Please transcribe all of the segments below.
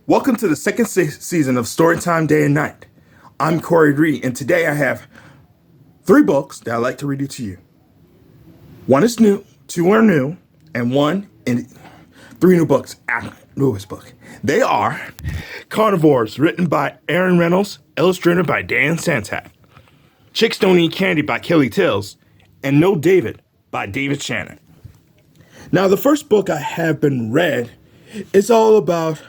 Welcome to the second season of Storytime Day and Night. I'm Corey Reed, and today I have 3 books that I'd like to read to you. One is new, 2 are new, and 3 new books, newest book. They are Carnivores, written by Reynolds, illustrated by Dan Santat. Chicks Don't Eat Candy by Kelly Tills, and No David by David Shannon. Now, the first book I have been read is all about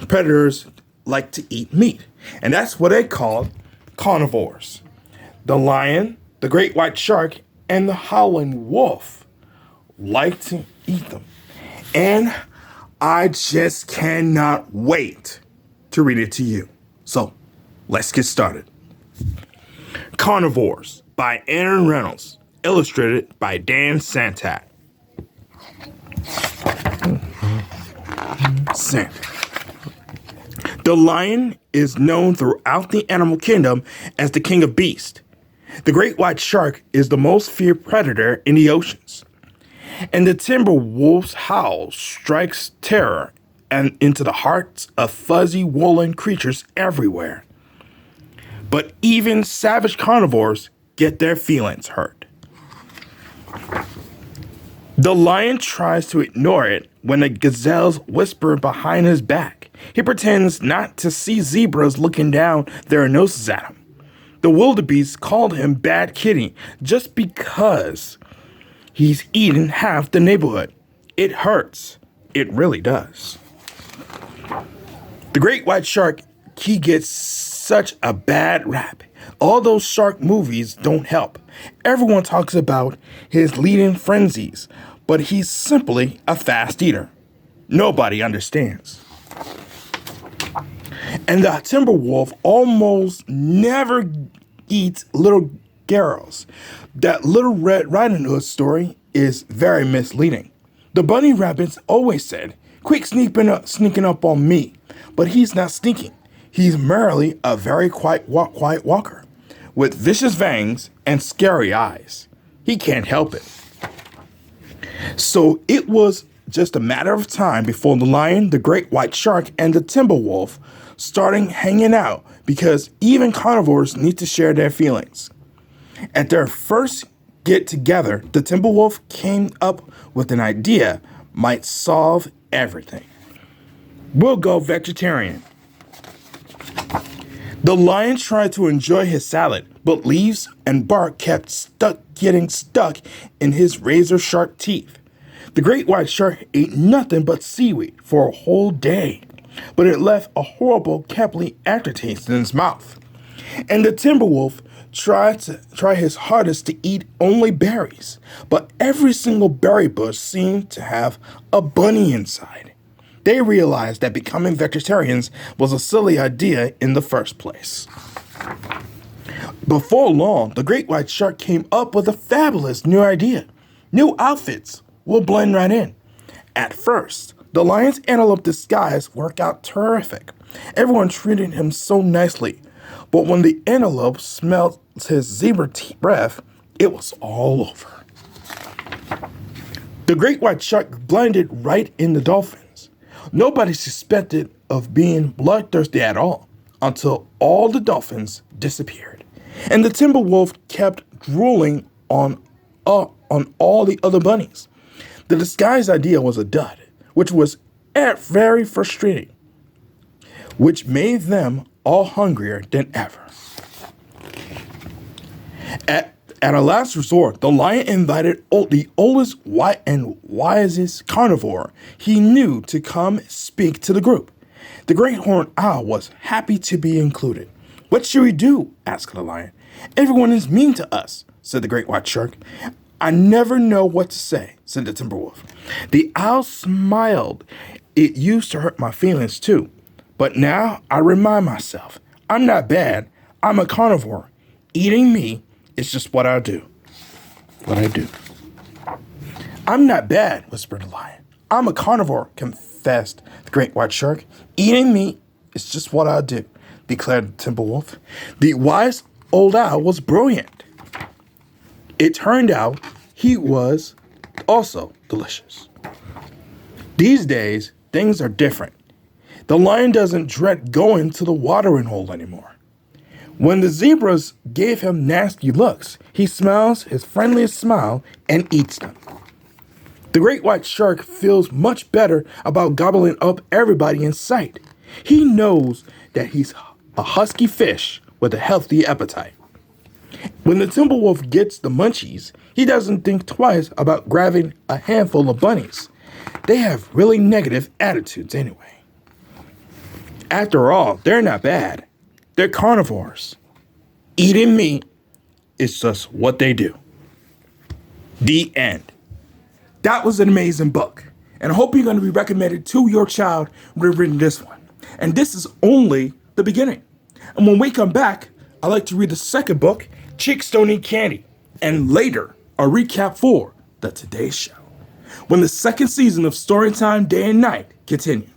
predators like to eat meat, and that's what they call carnivores. The lion, the great white shark, and the howling wolf like to eat them. And I just cannot wait to read it to you. So, let's get started. Carnivores by Aaron Reynolds, illustrated by Dan Santat. The lion is known throughout the animal kingdom as the king of beasts. The great white shark is the most feared predator in the oceans. And the timber wolf's howl strikes terror and into the hearts of fuzzy woolen creatures everywhere. But even savage carnivores get their feelings hurt. The lion tries to ignore it when the gazelles whisper behind his back. He pretends not to see zebras looking down their noses at him. The wildebeest called him Bad Kitty just because he's eaten half the neighborhood. It hurts. It really does. The great white shark, he gets such a bad rap. All those shark movies don't help. Everyone talks about his leading frenzies, but he's simply a fast eater. Nobody understands. And the timber wolf almost never eats little girls. That Little Red Riding Hood story is very misleading. The bunny rabbits always said, "Quick sneaking up on me." But he's not sneaking. He's merely a very quiet walker with vicious fangs and scary eyes. He can't help it. So it was just a matter of time before the lion, the great white shark, and the timber wolf starting hanging out, because even carnivores need to share their feelings. At their first get together, the timber wolf came up with an idea might solve everything. We'll go vegetarian. The lion tried to enjoy his salad, but leaves and bark kept getting stuck in his razor-sharp teeth. The great white shark ate nothing but seaweed for a whole day, but it left a horrible cappy aftertaste in his mouth. And the timber wolf tried his hardest to eat only berries, but every single berry bush seemed to have a bunny inside. They realized that becoming vegetarians was a silly idea in the first place. Before long, the great white shark came up with a fabulous new idea. New outfits will blend right in. At first, the lion's antelope disguise worked out terrific. Everyone treated him so nicely. But when the antelope smelled his zebra breath, it was all over. The great white shark blended right in the dolphins. Nobody suspected of being bloodthirsty at all until all the dolphins disappeared. And the timber wolf kept drooling on all the other bunnies. The disguise idea was a dud, which was very frustrating, which made them all hungrier than ever. At a last resort, the lion invited the oldest and wisest carnivore he knew to come speak to the group. The great horned owl was happy to be included. "What should we do?" asked the lion. "Everyone is mean to us," said the great white shark. "I never know what to say," said the timber wolf. The owl smiled. "It used to hurt my feelings too. But now I remind myself, I'm not bad. I'm a carnivore. Eating me is just what I do. "I'm not bad," whispered the lion. "I'm a carnivore," confessed the great white shark. "Eating meat is just what I do," declared the timber wolf. The wise old owl was brilliant. It turned out he was also delicious. These days, things are different. The lion doesn't dread going to the watering hole anymore. When the zebras gave him nasty looks, he smiles his friendliest smile and eats them. The great white shark feels much better about gobbling up everybody in sight. He knows that he's a husky fish with a healthy appetite. When the timber wolf gets the munchies, he doesn't think twice about grabbing a handful of bunnies. They have really negative attitudes anyway. After all, they're not bad. They're carnivores. Eating meat is just what they do. The end. That was an amazing book, and I hope you're going to be recommended to your child when you're reading this one. And this is only the beginning. And when we come back, I'd like to read the second book, Chicks Don't Eat Candy, and later, a recap for the Today Show, when the second season of Storytime Day and Night continues.